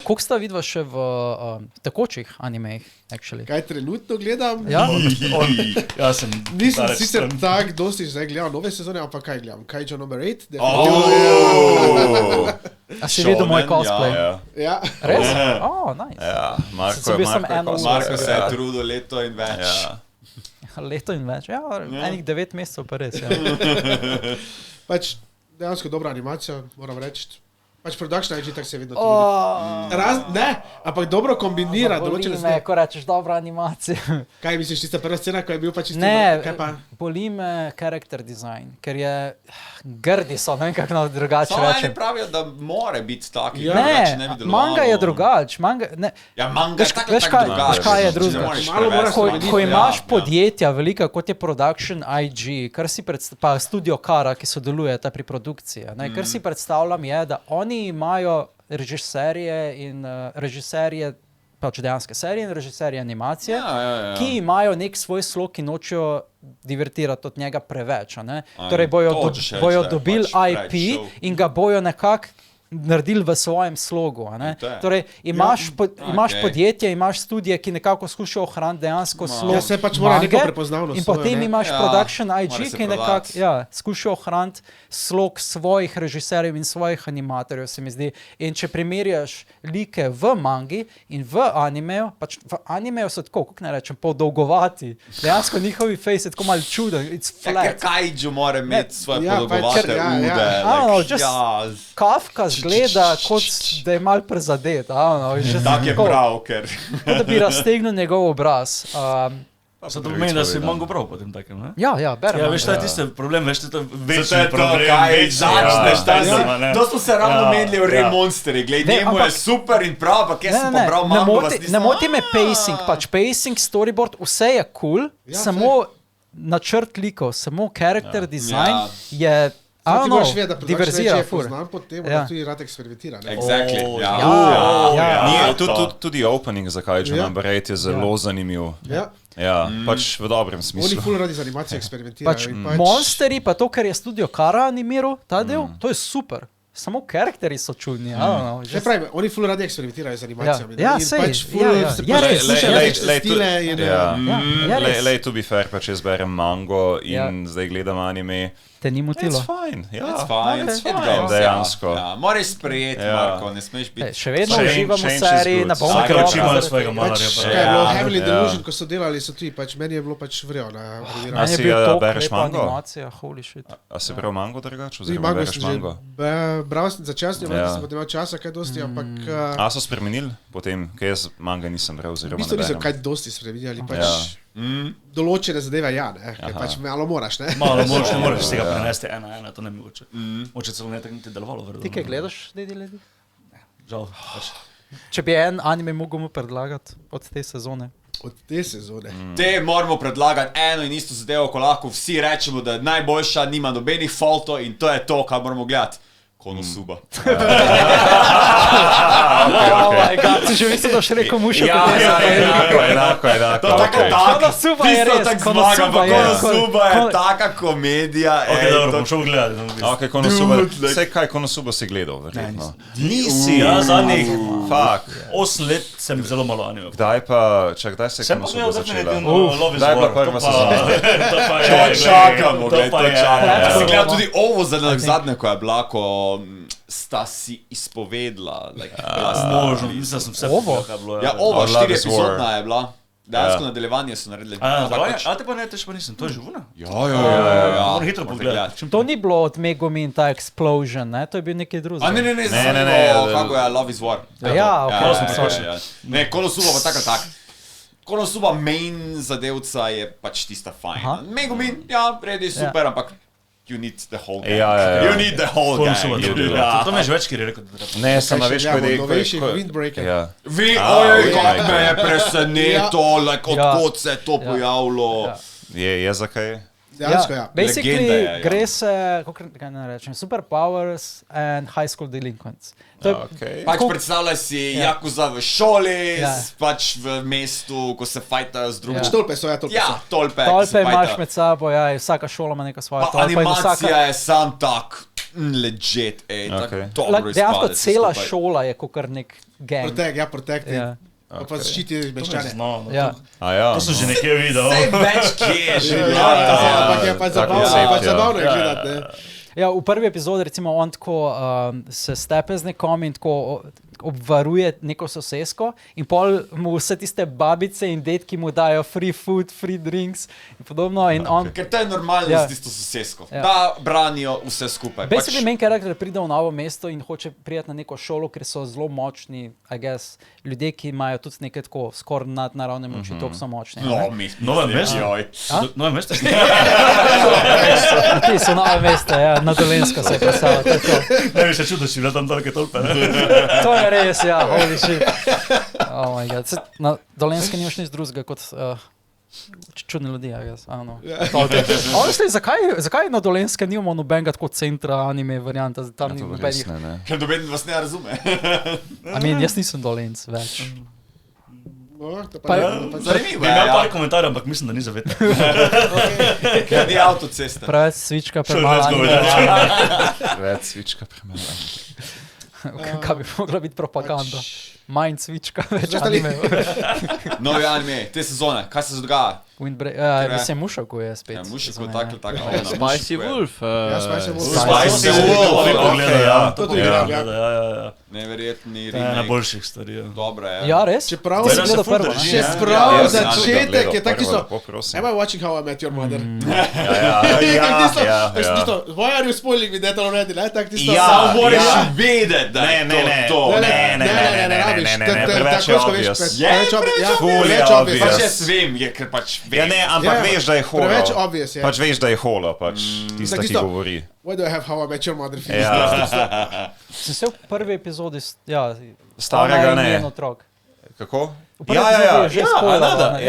Koliko sta vidva še v tekočih animejih, actually? Kaj trenutno gledam? Ja? Nisem sicer tak dosti zdaj gledal nove sezone, ampak kaj gledam? Kaiju number 8? A si videl moj cosplay? Ja. Res? Nice. Ja, Marko se je trudil leto in več. Leto in več. Ja, enih 9 mesecev pa res. Ja. Pač dejansko dobra animacija, moram reči. Pač production IG tak se vedno trudi. Ne, ampak dobro kombinira določene stvari. Ko rečeš dobra animacija. Kaj misliš, tista prva scena, ko je bil pač boli me character design, ker je grdi so, ne vem kako drugače rečem. Samo eni pravijo, da more biti taki. Ne, manga je drugač. Manga je tako drugač. Kaj je drugega? Ko imaš podjetja velika, kot je production IG, pa Studio Kara, ki sodeluje pri produkciji, kar si predstavljam je, da oni imajo režiserije, pač dejanske serije in režiserije animacije, ki imajo nek svoj slog, ki nočejo divertirati od njega preveč. Torej bojo dobili IP in ga bojo nekako naredili v svojem slogu. Torej imaš podjetje, imaš studije, ki nekako skušajo ohraniti dejansko slog mange in potem imaš production IG, ki nekako skušajo ohraniti slog svojih režiserjev in svojih animatorjev, se mi zdi. In če primerjaš like v mangi in v animeju, pač v animeju so tako, kako ne rečem, podolgovati. Dejansko njihovi face je tako malo čuden, it's flat. Ker kaiju mora imeti svoje podolgovate ude. Kafka gleda, kot da je malo prezadet. Tak je prav, ker... Kot da bi raztegnil njegov obraz. To pomeni, da si mango prav potem takem, ne? Ja, berem. Ja, veš, to je tiste problem, veš, to je večni problem. To smo se ravno menili v Remonsteri. Glej, njemu je super in prav, pa kje sem pobral mango, vas nisem... Ne moti me pacing, pač pacing, storyboard, vse je cool, samo načrt likov, samo character design je... Ti moraš vedeti, da production je poznan pod tem, da tudi rad eksperimentira. Exactly. Tudi opening za Kaiju number 8 je zelo zanimiv. Pač v dobrem smislu. Oni ful radi z animacijo eksperimentirajo. Monsteri pa to, ker je Studio Kara animiral, ta del, to je super. Samo karakteri so čudni. Že pravim, oni ful radi eksperimentirajo z animacijami. Lej, to be fair, pa če zberem mango in zdaj gledam anime. Te ni motilo? It's fine. It's fine. Dejansko. Moraš sprejeti, Marko, ne smeš biti... Še vedno uživamo v seriji, na bomo Vsak imajo svojega malarja. Kaj je bilo Heavenly Delusion, ko so delali, so tudi, meni je bilo pač vrjo. A si bereš mango? Holy shit. A si bral mango drugače? Oziroma bereš mango? Bral sem začasno, sem potem imel časa kaj dosti, ampak... A so spremenili potem, kaj jaz manga nisem bral oziroma ne berem? V bistvu nisem kaj dosti spremenili, pač... Določene zadeve ker pač malo moraš, ne? Malo moraš, ne moraš tega prenesti ena, to ne mogoče. Moče celo ne tako niti delovalo, verjetno. Ti kaj gledaš, Lady? Ne, žal. Če bi en anime mogel mu predlagati od te sezone? Od te sezone? Te moramo predlagati eno in isto zadevo, ko lahko vsi rečemo, da je najboljša, nima nobenih faultov in to je to, kar moramo gledati. Konosuba. Si že mislil, da še rekel mušo? Enako. Konosuba je res. Konosuba je taka komedija. Ok, dobro, bom šel gledati. Ok, Konosuba. Vse kaj Konosuba si gledal, verjetno. Nisi, zadnjih 8 let sem zelo malo anime. Kdaj se je Konosuba začela? Kdaj je bila prva sezona? To čakamo, si gledal tudi ovo zadnje, ko je bila, ko sta si izpovedla. Možno, mislim, sem vse ovo? Ja, ovo, 4 epizodna je bila. Dejansko nadaljevanje so naredili. A te pa ne, tež pa nisem, to je živuna? Ja. Moram hitro pogledati. To ni bilo od Megumin ta explosion, ne? To je bil nekaj drugega. Ne, kako je Love is War. Ne, Konosuba pa tak. Konosuba main zadevca je pač tista fajn. Megumin, redi, super, ampak you need the whole gang. You need the whole gang. To me je že več, kjer je rekel. Ne, sem na več novejši Windbreaker. Kako me je preseneto, odkot se je to pojavilo. Je zakaj? Dejansko, ja. Basically gre se, kaj ne rečem, Superpowers and High School Delinquents. Pač predstavljaj si Yakuza v šoli, pač v mestu, ko se fajtajo z drugim. Tolpe so, tolpe so. Tolpe imaš med sabo, vsaka šola ima neka svoja tolpa. Animacija je sam tak legit, dobro dejansko cela šola je kot kar nek gang. Protect. Pa zaščiti meščane. To sem že nekje videl. Več kje že. Ampak je pa zabavno je gledati. Ja, v prvi epizodi recimo on tako se stepe z nekom in tako obvaruje neko sosesko in pol mu vse tiste babice in detki mu dajo free food, free drinks in podobno. In on, ker to je normalno z tisto sosesko, da branijo vse skupaj. Basically main character pride v novo mesto in hoče prijeti na neko šolo, ker so zelo močni, I guess, ljudje, ki imajo tudi nekaj tako skoraj nadnaravne moči, toliko so močni. Nove mesto? Nove mesto? Ti so nove mesto, ja, na Dolensko se je predstavljalo. Ne bi se čudil, če bi tam toliko tolpe. To je res, ja, holy shit. Oh my god. Na Dolenske nimaš nič drugega kot čudni ljudje, I guess. I don't know. Honestly, zakaj na Dolenske nimamo nobenega tako centra anime varianta? Tam ni nobenih. Ker noben vas ne razume. I mean, jaz nisem Dolenc več. Zanimivo je. Imel par komentarjev, ampak mislim, da ni zavetno. Ker ni avtocesta. Preveč svička, premalo anime. Preveč svička, premalo anime. Kaj bi mogla biti propaganda? Manj svička, več anime. Novi anime, te sezone, kaj se dogaja? Mislim, Mušaku je spet. Ja, Mušaku je tako. Spicy Wolf. Spicy Wolf. Spicy Wolf. To tudi igram, ja. Neverjetni remake. Na boljših stvari. Dobro je. Ja, res? Čeprav sem gledal prvo. Čeprav začetek je tako isto. Am I watching How I Met Your Mother? Why are you spoiling me that already? Tako tisto. Ja, moraš vedeti, da je to. Ne, preveč je obvious. Preveč obvious. Pač jaz vem, ker pač ja, ne, ampak veš, da je holo. Preveč obvious, ja. Pač veš, da je holo, pač tista, ki govori. Why do I have How I Met Your Mother? Sem se v prvi epizodi, ja, starega ne. Kako? Ja,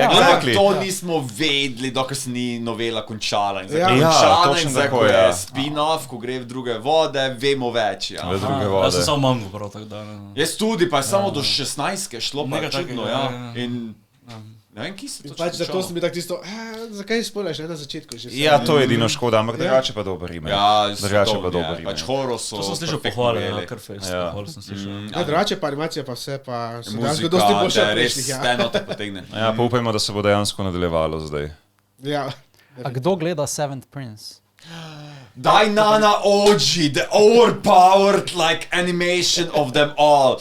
ampak to nismo vedeli, dokaj se ni novela končala. In zdaj, ko je spin-off, ko gre v druge vode, vemo več. V druge vode. Jaz sem samo mango prav tako da. Jaz tudi, pa je samo do 16 šlo, pa je čudno, ja. In ne vem, ki se to pač zato sem bil tak tisto, zakaj spoilaš, ne, na začetku že. Ja, to je edino škoda, ampak drugače pa dober ime. Ja, drugače pa dober ime. Pač horror so. To sem slišal pohvale, kar fest, pohvale sem slišal. Ja, drugače pa animacija pa vse, pa so dejansko dosti boljše od prejšnjih. Res steno te potegne. Ja, pa upajmo, da se bo dejansko nadaljevalo zdaj. Ja. A kdo gleda Seventh Prince? Dainana Oji, the overpowered like animation of them all.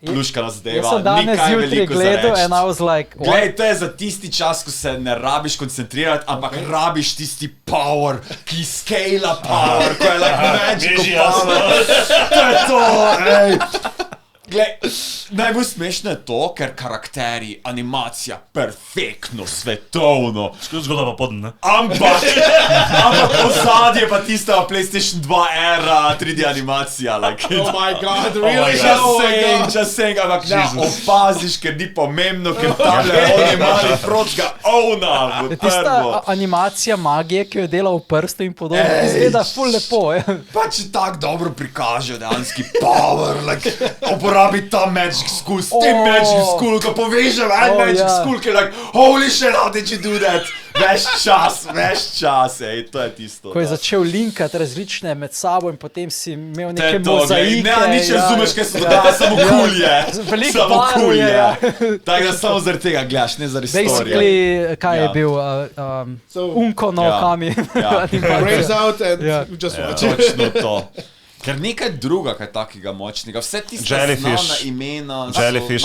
Luška nas deva, jaz sem danes jutri gledal and I was like, what? Glej, to je za tisti čas, ko se ne rabiš koncentrirati, ampak rabiš tisti power, ki scala power, ko je like magical power. To je to, ej. Glej, najbolj smešno je to, ker karakteri, animacija, perfektno, svetovno. Zgodba pa podn, ne? Ampak ozadje pa tista PlayStation 2 era 3D animacija, like. Oh my god, really? Just saying, ampak ne opaziš, ker ni pomembno, ker tam oni mali protga ovna v prvo. Tista animacija magije, ki jo je delal v prstu in podobno, izgleda ful lepo. Pač tako dobro prikaže dejanski power, like, uporabi ta magic school, s tem magic school, ko povežem magic school, ki je like, holy shit, how did you do that? Veš čas, ej, to je tisto. Ko je začel linkati različne med sabo in potem si imel neke mozaike. Ne, nič razumeš, kaj se dogaja, samo kul je. Samo kul je. Tako da samo zaradi tega gledaš, ne zaradi storija. Basically, kaj je bil Unko no Kami. Brains out and just watch. Točno to. Ker nekaj druga, kaj takega močnega. Vse tiste znana imena. Jellyfish